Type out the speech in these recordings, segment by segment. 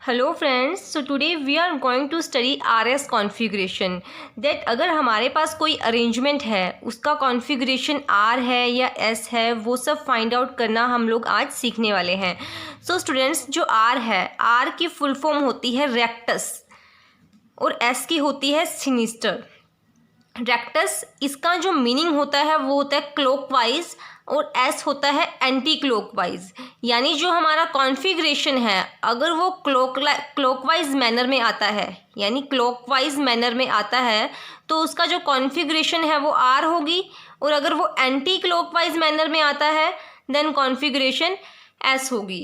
Hello friends, so today we are going to study RS configuration. That अगर हमारे पास कोई अरेंजमेंट है उसका कॉन्फ़िगरेशन R है या S है, वो सब फाइंड आउट करना हम लोग आज सीखने वाले हैं। सो स्टूडेंट्स, जो R है, R की फुल फॉर्म होती है रेक्टस और S की होती है सिनिस्टर। रेक्टस, इसका जो मीनिंग होता है वो होता है क्लॉकवाइज और एस होता है एंटी क्लॉकवाइज। यानी जो हमारा कॉन्फ़िगरेशन है अगर वो क्लॉकवाइज मैनर में आता है, यानी क्लॉकवाइज मैनर में आता है तो उसका जो कॉन्फ़िगरेशन है वो आर होगी, और अगर वो एंटी क्लॉकवाइज मैनर में आता है देन कॉन्फ़िगरेशन एस होगी।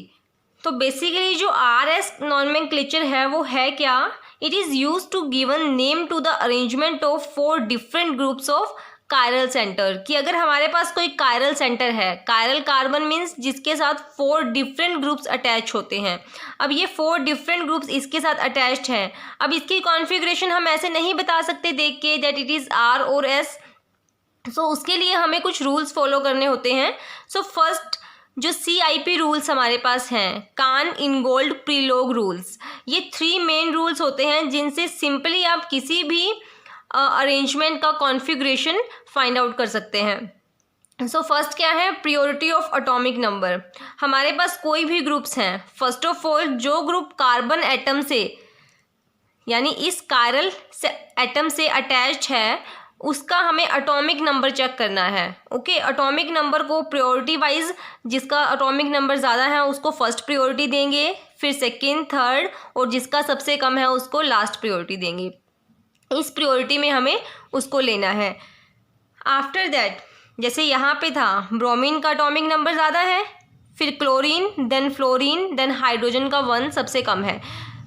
तो बेसिकली जो आर एस नॉमेनक्लेचर है वो है क्या? It is use to given name to the arrangement of 4 different groups of chiral centre. कि अगर हमारे पास कोई कायरल सेंटर है, कायरल कार्बन मीन्स जिसके साथ 4 डिफरेंट ग्रुप्स अटैच होते हैं। अब ये 4 डिफरेंट ग्रुप्स इसके साथ अटैच्ड हैं। अब इसकी कॉन्फ़िगरेशन हम ऐसे नहीं बता सकते देख के दैट इट इज़ आर और एस। सो उसके लिए हमें कुछ रूल्स फॉलो करने होते हैं। सो फर्स्ट जो CIP रूल्स हमारे पास हैं, कान इनगोल्ड प्रीलोग रूल्स, ये 3 मेन रूल्स होते हैं जिनसे सिंपली आप किसी भी अरेंजमेंट का कॉन्फ़िगरेशन फाइंड आउट कर सकते हैं। सो फर्स्ट क्या है? Priority of atomic number. हमारे पास कोई भी ग्रुप्स हैं, फर्स्ट ऑफ ऑल जो ग्रुप कार्बन एटम से यानी इस कायरल से एटम से अटैच्ड है उसका हमें एटॉमिक नंबर चेक करना है। ओके, एटॉमिक नंबर को प्रायोरिटी वाइज, जिसका एटॉमिक नंबर ज़्यादा है उसको फर्स्ट प्रायोरिटी देंगे, फिर सेकंड, थर्ड, और जिसका सबसे कम है उसको लास्ट प्रायोरिटी देंगे। इस प्रायोरिटी में हमें उसको लेना है। आफ्टर दैट, जैसे यहाँ पे था, ब्रोमीन का एटॉमिक नंबर ज़्यादा है, फिर chlorine, then fluorine, then hydrogen का 1 सबसे कम है।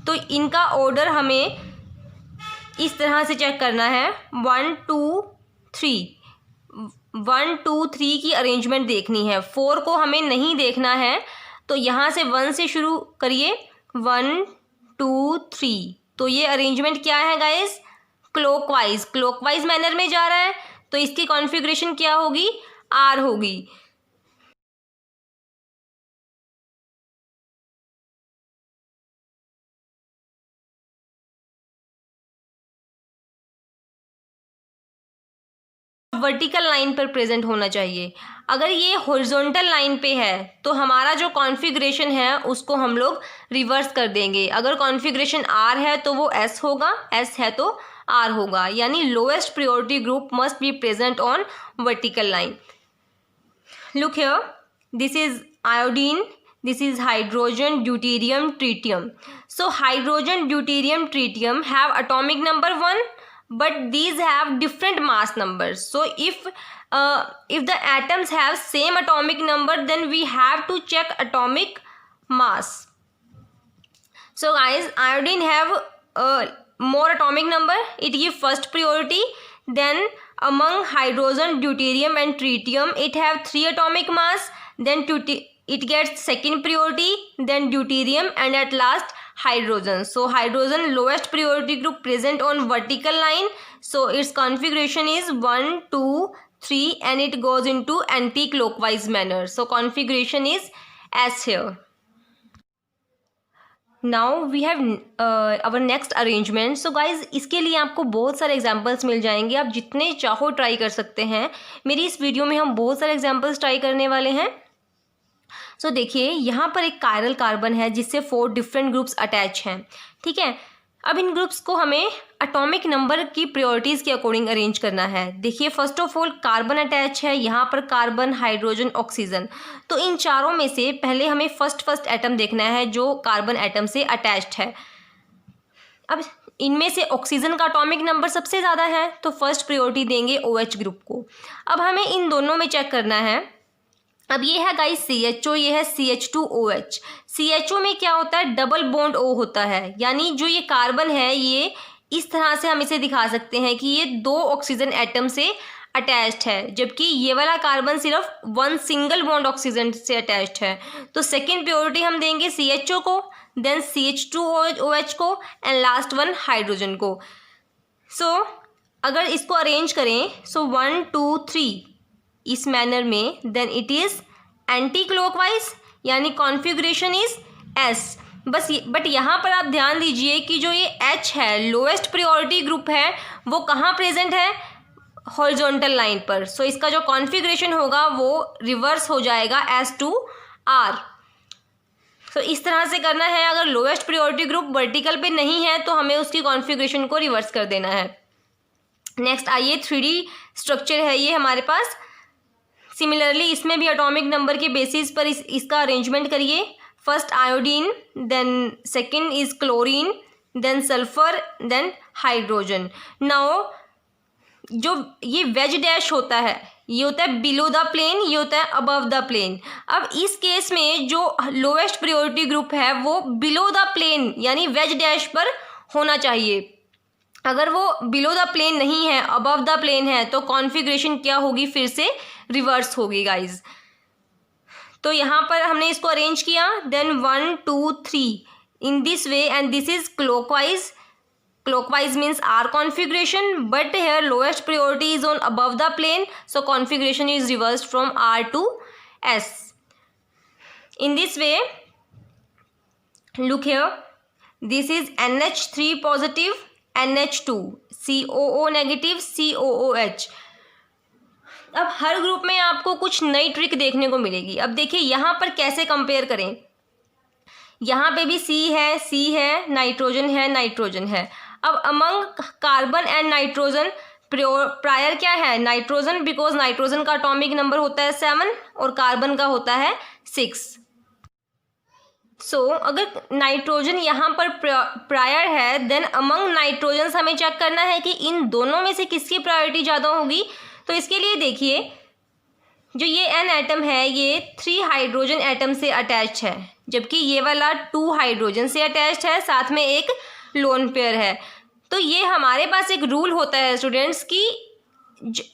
तो इनका ऑर्डर हमें इस तरह से चेक करना है, 1 2 3 1 2 3 की अरेंजमेंट देखनी है। 4 को हमें नहीं देखना है, तो यहाँ से 1 से शुरू करिए, 1 2 3। तो ये अरेंजमेंट क्या है गाइस? क्लॉकवाइज मैनर में जा रहा है, तो इसकी कॉन्फ़िगरेशन क्या होगी? आर होगी। वर्टिकल लाइन पर प्रेजेंट होना चाहिए। अगर ये हॉरिजॉन्टल लाइन पे है तो हमारा जो कॉन्फ़िगरेशन है उसको हम लोग रिवर्स कर देंगे। अगर कॉन्फ़िगरेशन आर है तो वो एस होगा, एस है तो आर होगा। यानी lowest priority group must be present on vertical line. Look here, this is iodine, this is hydrogen, deuterium, tritium. So hydrogen, deuterium, tritium have atomic number 1, but these have different mass numbers. So if the atoms have same atomic number, then we have to check atomic mass. So guys, iodine have more atomic number, it give first priority. Then among hydrogen, deuterium and tritium, it have 3 atomic mass. Then it gets second priority, then deuterium, and at last hydrogen. So hydrogen lowest priority group present on vertical line. So its configuration is 1 2 3 and it goes into anti-clockwise manner. So configuration is as here. Now we have our next arrangement. So guys, इसके लिए आपको बहुत सारे examples मिल जाएंगे, आप जितने चाहो try कर सकते हैं। मेरी इस वीडियो में हम बहुत सारे एग्जाम्पल्स ट्राई करने वाले हैं। सो देखिए, यहाँ पर एक कायरल कार्बन है जिससे 4 डिफरेंट ग्रुप्स अटैच हैं। ठीक है, अब इन ग्रुप्स को हमें एटॉमिक नंबर की प्रायोरिटीज़ के अकॉर्डिंग अरेंज करना है। देखिए, first of all carbon attach है, यहाँ पर कार्बन, हाइड्रोजन, ऑक्सीजन। तो इन चारों में से पहले हमें फर्स्ट एटम देखना है जो कार्बन एटम से अटैच्ड है। अब इनमें से ऑक्सीजन का एटॉमिक नंबर सबसे ज़्यादा है तो फर्स्ट प्रायोरिटी देंगे OH ग्रुप को। अब हमें इन दोनों में चेक करना है। अब ये है गाइस CHO, ये है CH2OH। CHO में क्या होता है? डबल बॉन्ड O होता है। यानी जो ये कार्बन है ये इस तरह से हम इसे दिखा सकते हैं कि ये 2 ऑक्सीजन एटम से अटैच्ड है, जबकि ये वाला कार्बन सिर्फ 1 सिंगल बॉन्ड ऑक्सीजन से अटैच्ड है। तो सेकेंड प्रायोरिटी हम देंगे CHO को, देन CH2OH को, एंड लास्ट वन हाइड्रोजन को। सो अगर इसको अरेंज करें, सो 1 2 3 इस मैनर में, then it is anti clockwise, यानी कॉन्फ़िगरेशन इज एस। बट यहाँ पर आप ध्यान दीजिए कि जो ये H है, लोएस्ट प्रायोरिटी ग्रुप है, वो कहाँ प्रेजेंट है, हॉरिजॉन्टल लाइन पर। सो इसका जो कॉन्फ़िगरेशन होगा वो रिवर्स हो जाएगा S2R। सो इस तरह से करना है। अगर लोएस्ट प्रायोरिटी ग्रुप वर्टिकल पे नहीं है तो हमें उसकी कॉन्फ़िगरेशन को रिवर्स कर देना है। नेक्स्ट आइए 3D स्ट्रक्चर है ये हमारे पास। सिमिलरली इसमें भी एटॉमिक नंबर के बेसिस पर इसका अरेंजमेंट करिए। First iodine, then second is chlorine, then sulphur, then hydrogen. Now जो ये वेज डैश होता है, ये होता है बिलो द प्लेन, ये होता है अबव द प्लेन। अब इस केस में जो लोएस्ट प्रायोरिटी ग्रुप है वो बिलो द प्लेन यानी वेज डैश पर होना चाहिए। अगर वो बिलो द प्लेन नहीं है, अबव द प्लेन है, तो कॉन्फ़िगरेशन क्या होगी, फिर से रिवर्स होगी गाइज। तो यहाँ पर हमने इसको अरेंज किया, then 1 2 3 in this way and this is clockwise. Clockwise means R configuration, but here lowest priority is on above the plane, so configuration is reversed from R to S. In this way, look here, this is NH3 positive, NH2, COO negative, COOH. अब हर group में आपको कुछ नई trick देखने को मिलेगी। अब देखिए यहाँ पर कैसे कंपेयर करें। यहाँ पे भी C है, नाइट्रोजन है। अब among carbon and nitrogen prior क्या है, नाइट्रोजन, बिकॉज नाइट्रोजन का एटॉमिक नंबर होता है 7 और कार्बन का होता है 6। सो अगर नाइट्रोजन यहाँ पर प्रायर है, देन अमंग नाइट्रोजन हमें चेक करना है कि इन दोनों में से किसकी प्रायोरिटी ज़्यादा होगी। तो इसके लिए देखिए, जो ये N एटम है ये 3 हाइड्रोजन एटम से अटैच्ड है, जबकि ये वाला 2 हाइड्रोजन से अटैच्ड है, साथ में एक लोन पेयर है। तो ये हमारे पास एक रूल होता है स्टूडेंट्स की,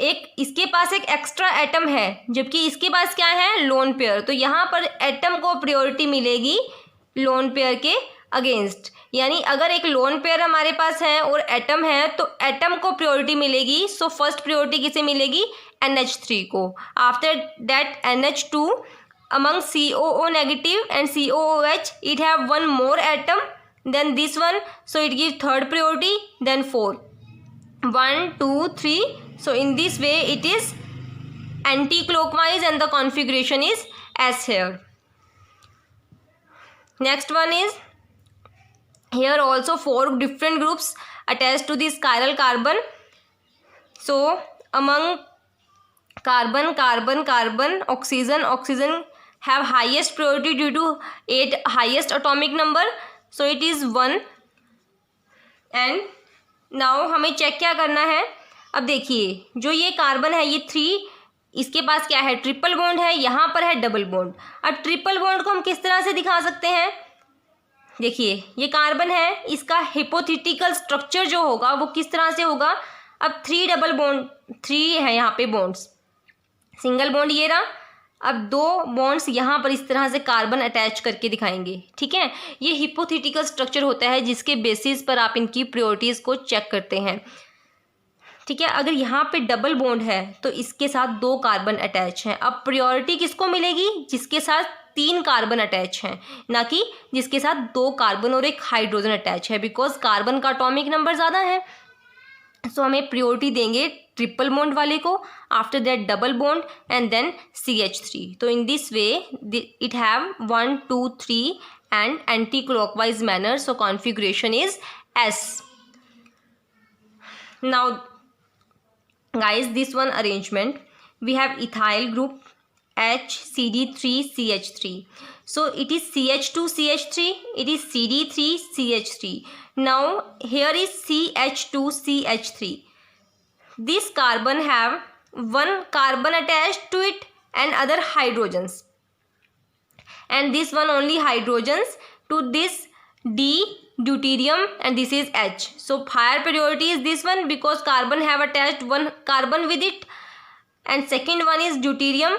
एक इसके पास एक एक्स्ट्रा एटम है जबकि इसके पास क्या है, लोन पेयर। तो यहाँ पर एटम को प्रायोरिटी मिलेगी लोन पेयर के अगेंस्ट। यानी अगर एक लोन पेयर हमारे पास है और एटम है तो एटम को प्रायोरिटी मिलेगी। सो फर्स्ट प्रायोरिटी किसे मिलेगी, NH3 को। After that NH2 among COO negative and COOH it have one more atom then this one, so it gives third priority, then 4, 1 2 3. So in this way it is anti-clockwise and the configuration is S here. Next one is, here also 4 different groups attached to this chiral carbon. So among carbon, oxygen have highest priority due to 8 highest atomic number, so it is 1. And now हमें check क्या करना है। अब देखिए जो ये carbon है ये 3, इसके पास क्या है, ट्रिपल बॉन्ड है, यहाँ पर है डबल बॉन्ड। अब ट्रिपल बॉन्ड को हम किस तरह से दिखा सकते हैं, देखिए ये कार्बन है, इसका हिपोथेटिकल स्ट्रक्चर जो होगा वो किस तरह से होगा। अब 3 डबल बॉन्ड, 3 है यहाँ पे बॉन्ड्स, सिंगल बॉन्ड ये रहा। अब 2 बॉन्ड्स यहाँ पर इस तरह से कार्बन अटैच करके दिखाएंगे, ठीक है। ये हिपोथेटिकल स्ट्रक्चर होता है जिसके बेसिस पर आप इनकी प्रायोरिटीज़ को चेक करते हैं, ठीक है। अगर यहाँ पे डबल बॉन्ड है तो इसके साथ 2 कार्बन अटैच हैं। अब प्रायोरिटी किसको मिलेगी, जिसके साथ 3 कार्बन अटैच हैं, ना कि जिसके साथ 2 कार्बन और 1 हाइड्रोजन अटैच है, बिकॉज कार्बन का एटॉमिक नंबर ज़्यादा है। सो हमें प्रायोरिटी देंगे ट्रिपल बॉन्ड वाले को, after that double bond and then CH3। तो in this way it have 1 2 3 and anti clockwise manner, so configuration is S. Now guys, this one arrangement we have ethyl group HCD3CH3, so it is CH2CH3, it is CD3CH3. now here is CH2CH3. this carbon have 1 carbon attached to it and other hydrogens, and this one only hydrogens to this D deuterium and this is H. so higher priority is this one because carbon have attached 1 carbon with it, and second one is deuterium,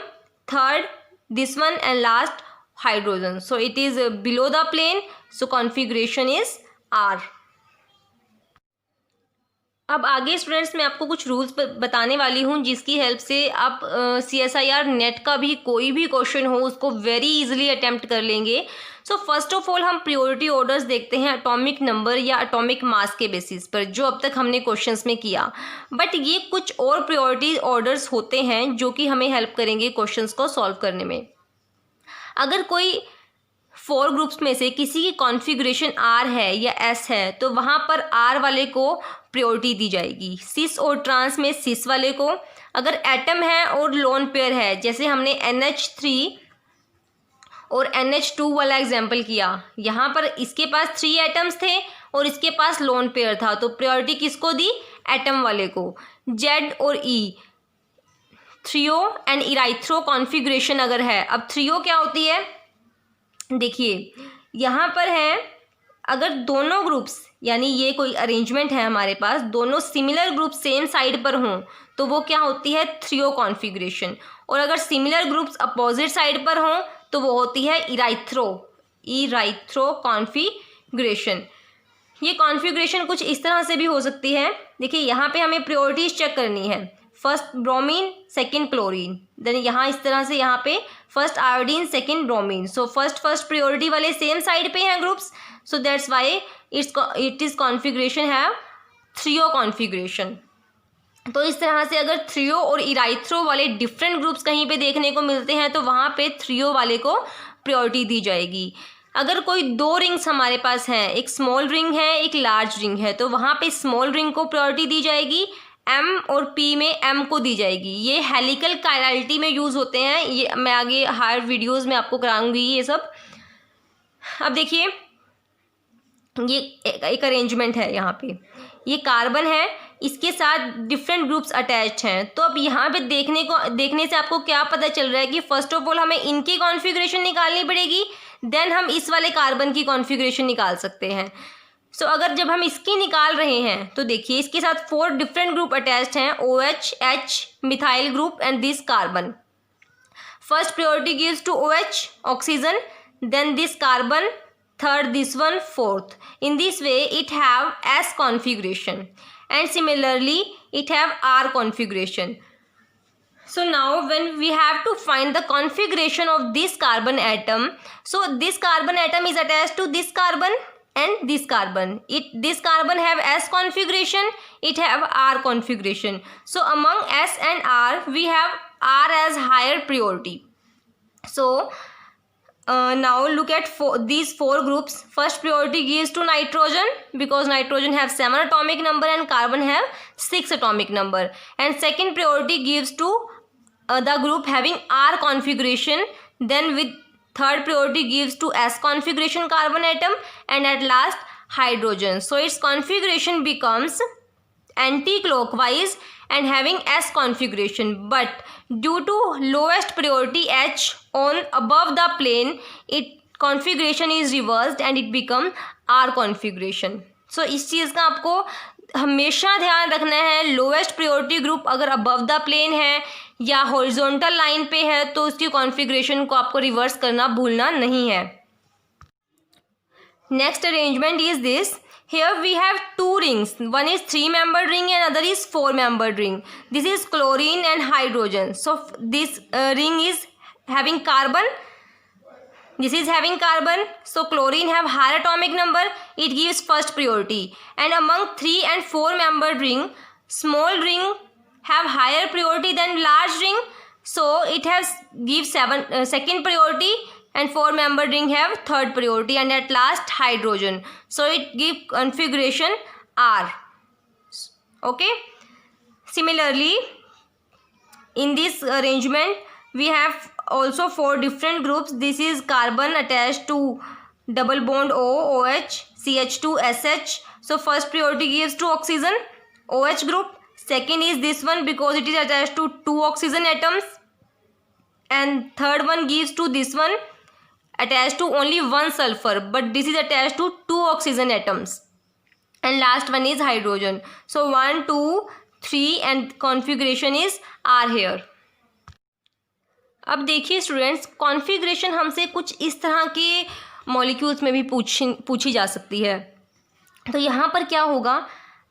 third this one, and last hydrogen. so it is below the plane, so configuration is R. अब आगे students मैं आपको कुछ rules बताने वाली हूँ जिसकी help से आप CSIR नेट का भी कोई भी क्वेश्चन हो उसको वेरी इजीली अटेम्प्ट कर लेंगे। सो फर्स्ट ऑफ ऑल हम प्रियोरिटी ऑर्डर्स देखते हैं एटॉमिक नंबर या एटॉमिक मास के बेसिस पर, जो अब तक हमने क्वेश्चंस में किया। बट ये कुछ और प्रियोरिटी ऑर्डर्स होते हैं जो कि हमें हेल्प करेंगे क्वेश्चंस को सॉल्व करने में। अगर कोई 4 ग्रुप्स में से किसी की कॉन्फ़िगरेशन R है या S है तो वहाँ पर R वाले को प्रायोरिटी दी जाएगी, सिस और ट्रांस में सिस वाले को। अगर एटम है और लोन पेयर है, जैसे हमने NH3 और NH2 वाला एग्जाम्पल किया, यहाँ पर इसके पास 3 एटम्स थे और इसके पास लोन पेयर था, तो प्रायोरिटी किसको दी? एटम वाले को। Z और E थ्रियो एंड इराइथ्रो कॉन्फ़िगरेशन अगर है, अब थ्रियो क्या होती है देखिए यहाँ पर है, अगर दोनों ग्रुप्स यानी ये कोई अरेंजमेंट है हमारे पास, दोनों सिमिलर ग्रुप सेम साइड पर हों तो वो क्या होती है? Threo configuration. और अगर सिमिलर ग्रुप्स अपोजिट साइड पर हों तो वो होती है इराइथ्रो कॉन्फ़िगरेशन। ये कॉन्फ़िगरेशन कुछ इस तरह से भी हो सकती है। देखिए यहाँ पे हमें प्रायोरिटीज चेक करनी है, first bromine second chlorine, then यहाँ इस तरह से यहाँ पे first iodine second bromine. So first priority वाले सेम साइड पे हैं groups, so that's why it is configuration है थ्रियो कॉन्फ़िगरेशन। तो इस तरह से अगर थ्रियो और इराइथ्रो वाले डिफरेंट ग्रुप्स कहीं पे देखने को मिलते हैं तो वहाँ पे थ्रियो वाले को प्रायोरिटी दी जाएगी। अगर कोई 2 रिंग्स हमारे पास हैं, एक स्मॉल रिंग है एक लार्ज रिंग है, तो वहाँ पे स्मॉल रिंग को प्रायोरिटी दी जाएगी, M और P में M को दी जाएगी। ये हेलिकल कायरलिटी में यूज़ होते हैं, ये मैं आगे हायर वीडियोस में आपको कराऊंगी ये सब। अब देखिए ये एक अरेंजमेंट है, यहाँ पे ये कार्बन है, इसके साथ डिफरेंट ग्रुप्स अटैच्ड हैं। तो अब यहाँ पे देखने से आपको क्या पता चल रहा है कि फर्स्ट ऑफ ऑल हमें इनकी कॉन्फ़िगरेशन निकालनी पड़ेगी, देन हम इस वाले कार्बन की कॉन्फ़िगरेशन निकाल सकते हैं। सो अगर जब हम इसकी निकाल रहे हैं तो देखिए इसके साथ 4 डिफरेंट ग्रुप अटैच्ड हैं, OH, H, methyl group and this carbon. First priority gives to OH oxygen, then this carbon, third this one, fourth. In this way it have S configuration and similarly it have R configuration. So now when we have to find the configuration of this carbon atom, so this carbon atom is attached to this carbon and this carbon. This carbon have S configuration, it have R configuration. So among S and R we have R as higher priority. So now look at these 4 groups. First priority gives to nitrogen because nitrogen have 7 atomic number and carbon have 6 atomic number. And second priority gives to the group having R configuration. Then with third priority gives to S configuration carbon atom and at last hydrogen. So its configuration becomes anti-clockwise and having S configuration, but due to lowest priority H on above the plane, its configuration is reversed and it become R configuration. So इस चीज़ का आपको हमेशा ध्यान रखना है, lowest priority group अगर above the plane है या हॉरिजॉन्टल लाइन पे है तो उसकी कॉन्फ़िगरेशन को आपको रिवर्स करना भूलना नहीं है। Next arrangement is this. Here we have 2 rings. One is 3-membered ring and other is 4-membered ring. This is chlorine and hydrogen. So this ring is having carbon. This is having carbon. So chlorine have higher atomic number. It gives first priority. And among 3 and 4-membered ring, small ring have higher priority than large ring. So it has gives second priority. And 4-membered ring have third priority and at last hydrogen. So it gives configuration R. Okay. Similarly, in this arrangement we have also 4 different groups. This is carbon attached to double bond O, OH, CH2, SH. So first priority gives to oxygen, OH group. Second is this one because it is attached to 2 oxygen atoms. And third one gives to this one, attached to only 1 sulfur, but this is attached to 2 oxygen atoms. And last one is hydrogen. So 1, 2, 3 and configuration is R here. अब देखिए students, configuration हमसे कुछ इस तरह के molecules में भी पूछी जा सकती है। तो यहाँ पर क्या होगा,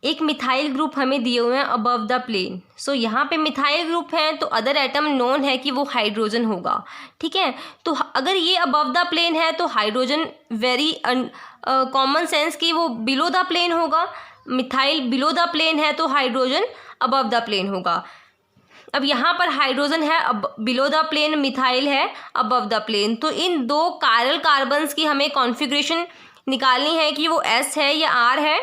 एक मिथाइल ग्रुप हमें दिए हुए हैं अबव द प्लेन। सो यहाँ पे मिथाइल ग्रुप है तो अदर एटम नोन है कि वो हाइड्रोजन होगा, ठीक है। तो अगर ये अबव द प्लेन है तो हाइड्रोजन वेरी कॉमन सेंस कि वो बिलो द प्लेन होगा। मिथाइल बिलो द प्लेन है तो हाइड्रोजन अबव द प्लेन होगा। अब यहाँ पर हाइड्रोजन है अब बिलो द प्लेन, मिथाइल है अबव द प्लेन। तो इन दो कायरल कार्बन्स की हमें कॉन्फ़िगरेशन निकालनी है कि वो एस है या आर है।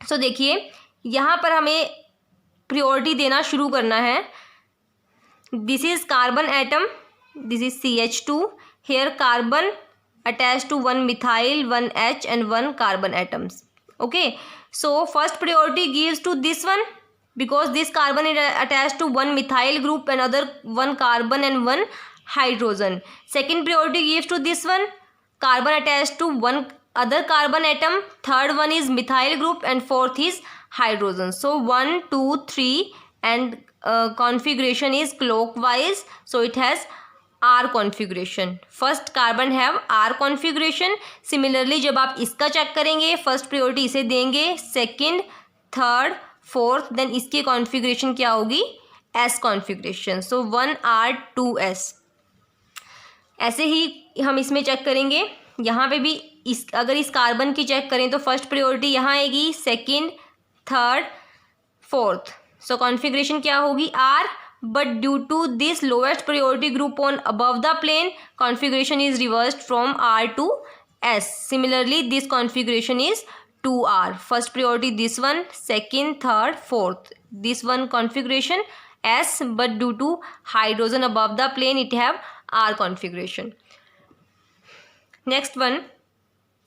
सो देखिए यहाँ पर हमें प्रायोरिटी देना शुरू करना है। This is carbon atom, this is CH2, here carbon attach to one methyl, one H and one carbon atoms. Okay, so first priority gives to this one because this carbon is attached to one methyl group and other one carbon and one hydrogen. Second priority gives to this one, carbon attached to one other carbon atom. Third one is methyl group and fourth is hydrogen. So 1, 2, 3 and configuration is clockwise. So it has R configuration. First carbon have R configuration. Similarly जब आप इसका check करेंगे first priority इसे देंगे, second, third, fourth, then इसकी configuration क्या होगी, S configuration. सो 1R 2S। ऐसे ही हम इसमें चेक करेंगे, यहाँ पे भी अगर इस कार्बन की चेक करें तो फर्स्ट प्रायोरिटी यहाँ आएगी, सेकंड, थर्ड, फोर्थ। सो कॉन्फ़िगरेशन क्या होगी, R, but due to this lowest priority group on above the plane, configuration is reversed from R to S. Similarly this configuration is 2R. First priority this one, second, third, fourth. This one configuration S, but due to hydrogen above the plane it have R configuration. Next one,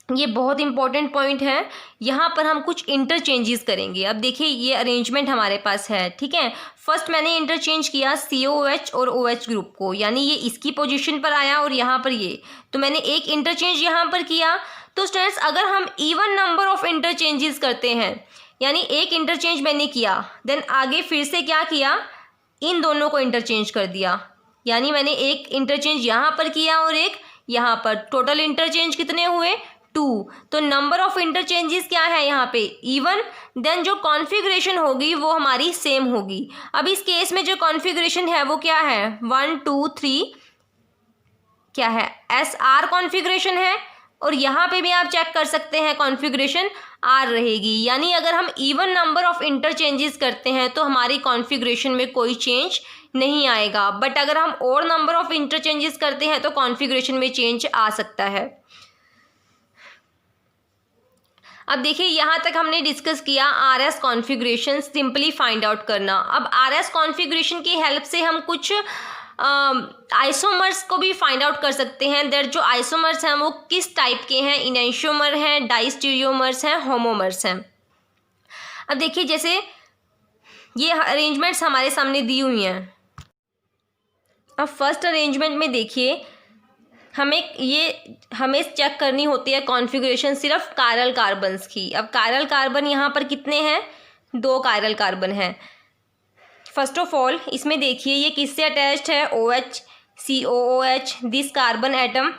ये बहुत important point है, यहाँ पर हम कुछ interchanges करेंगे। अब देखिए ये अरेंजमेंट हमारे पास है, ठीक है। फर्स्ट मैंने इंटरचेंज किया COOH और OH ग्रुप को, यानी ये इसकी पोजीशन पर आया और यहाँ पर ये, तो मैंने एक इंटरचेंज यहाँ पर किया। तो स्टूडेंट्स अगर हम इवन नंबर ऑफ इंटरचेंजेस करते हैं, यानी एक इंटरचेंज मैंने किया, देन आगे फिर से क्या किया, इन दोनों को इंटरचेंज कर दिया, यानी मैंने एक इंटरचेंज यहाँ पर किया और एक यहाँ पर, टोटल इंटरचेंज कितने हुए, 2। तो नंबर ऑफ इंटरचेंजेस क्या है यहाँ पे, इवन। देन जो कॉन्फ़िगरेशन होगी वो हमारी सेम होगी। अब इस केस में जो कॉन्फ़िगरेशन है वो क्या है, 1, 2, 3 क्या है, SR कॉन्फ़िगरेशन है। और यहाँ पे भी आप चेक कर सकते हैं कॉन्फ़िगरेशन R रहेगी, यानी अगर हम इवन नंबर ऑफ इंटरचेंजेस करते हैं तो हमारी कॉन्फ़िगरेशन में कोई चेंज नहीं आएगा। बट अगर हम और नंबर ऑफ इंटरचेंजेस करते हैं तो कॉन्फ़िगरेशन में चेंज आ सकता है। अब देखिए यहाँ तक हमने डिस्कस किया RS configuration simply find out करना। अब RS कॉन्फ़िगरेशन की हेल्प से हम कुछ आइसोमर्स को भी फाइंड आउट कर सकते हैं। दैट जो आइसोमर्स हैं वो किस टाइप के हैं, इनैंशियोमर हैं, डाइस्टीरियोमर्स हैं, होमोमर्स हैं। अब देखिए जैसे ये अरेंजमेंट्स हमारे सामने दी हुई हैं। अब फर्स्ट अरेंजमेंट में देखिए हमें चेक करनी होती है कॉन्फ़िगरेशन सिर्फ कायरल कार्बन्स की। अब कायरल कार्बन यहाँ पर कितने हैं, 2 कायरल कार्बन हैं। फर्स्ट ऑफ ऑल इसमें देखिए ये किससे अटैच्ड है, OH, COOH, this carbon atom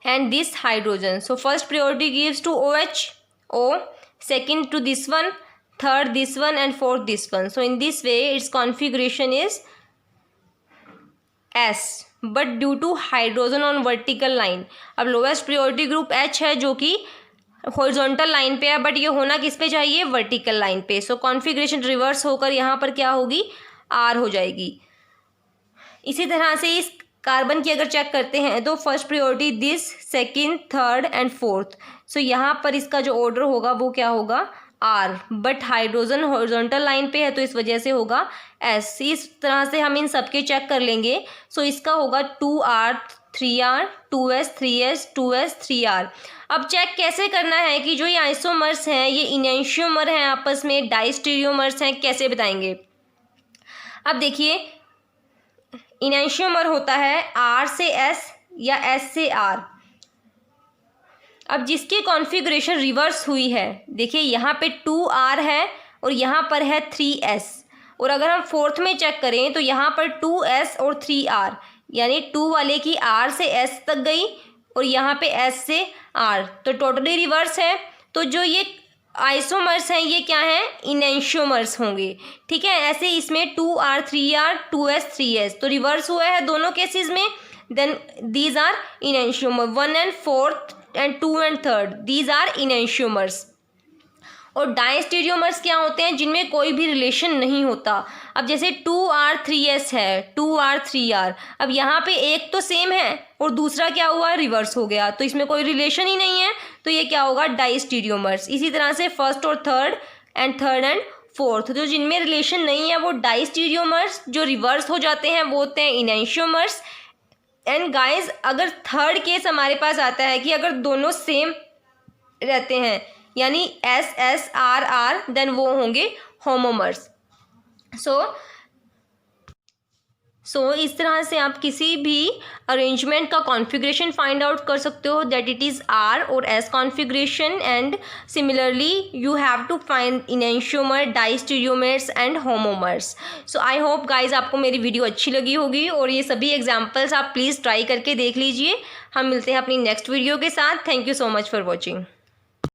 and this hydrogen. So first priority gives to OH, O, second to this one, third this one and fourth this one. So in this way it's configuration is S, but due to hydrogen on vertical line. अब lowest priority group H है जो कि horizontal line पे है, but ये होना किस पे चाहिए, वर्टिकल लाइन पे। सो कॉन्फ़िगरेशन रिवर्स होकर यहाँ पर क्या होगी, R हो जाएगी। इसी तरह से इस कार्बन की अगर चेक करते हैं तो first priority this, second, third and fourth. So यहाँ पर इसका जो ऑर्डर होगा वो क्या होगा, R, but hydrogen horizontal line पे है तो इस वजह से होगा S। इस तरह से हम इन सबके चेक कर लेंगे। सो इसका होगा 2R 3R 2S 3S 2S 3R। अब चेक कैसे करना है कि जो ये आइसोमर्स हैं ये इनैंशियोमर हैं आपस में, डाइस्टीरियोमर्स हैं, कैसे बताएंगे। अब देखिए इनैंशियोमर होता है R से S या S से R। अब जिसकी कॉन्फ़िगरेशन रिवर्स हुई है, देखिए यहाँ पे 2R है और यहाँ पर है 3S। और अगर हम फोर्थ में चेक करें तो यहाँ पर 2S और 3R, यानी 2 वाले की R से S तक गई और यहाँ पे S से R, तो टोटली रिवर्स है। तो जो ये आइसोमर्स हैं ये क्या हैं, इनैंशियोमर्स होंगे, ठीक है। ऐसे इसमें 2R 3R 2S 3S तो रिवर्स हुआ है दोनों केसेस में, then these are enantiomer 1 and 4th and 2 and 3rd these are enantiomers. और डायस्टेरियोमर्स क्या होते हैं, जिनमें कोई भी रिलेशन नहीं होता। अब जैसे 2R 3S है, 2R 3R, अब यहाँ पे एक तो सेम है और दूसरा क्या हुआ, रिवर्स हो गया, तो इसमें कोई रिलेशन ही नहीं है, तो ये क्या होगा, डायस्टेरियोमर्स। इसी तरह से फर्स्ट और थर्ड एंड फोर्थ, जो जिनमें रिलेशन नहीं है वो डायस्टेरियोमर्स, जो रिवर्स हो जाते हैं वो होते हैं इनैंशियोमर्स। एंड गाइस अगर थर्ड केस हमारे पास आता है कि अगर दोनों सेम रहते हैं यानी SSRR, देन वो होंगे होमोमर्स। सो इस तरह से आप किसी भी अरेंजमेंट का कॉन्फ़िगरेशन फाइंड आउट कर सकते हो दैट इट इज़ R और S configuration. And similarly you have to find enantiomer, diastereomers and homomers. So I hope guys आपको मेरी वीडियो अच्छी लगी होगी और ये सभी एग्जाम्पल्स आप प्लीज़ ट्राई करके देख लीजिए। हम मिलते हैं अपनी नेक्स्ट वीडियो के साथ। Thank you so much for watching.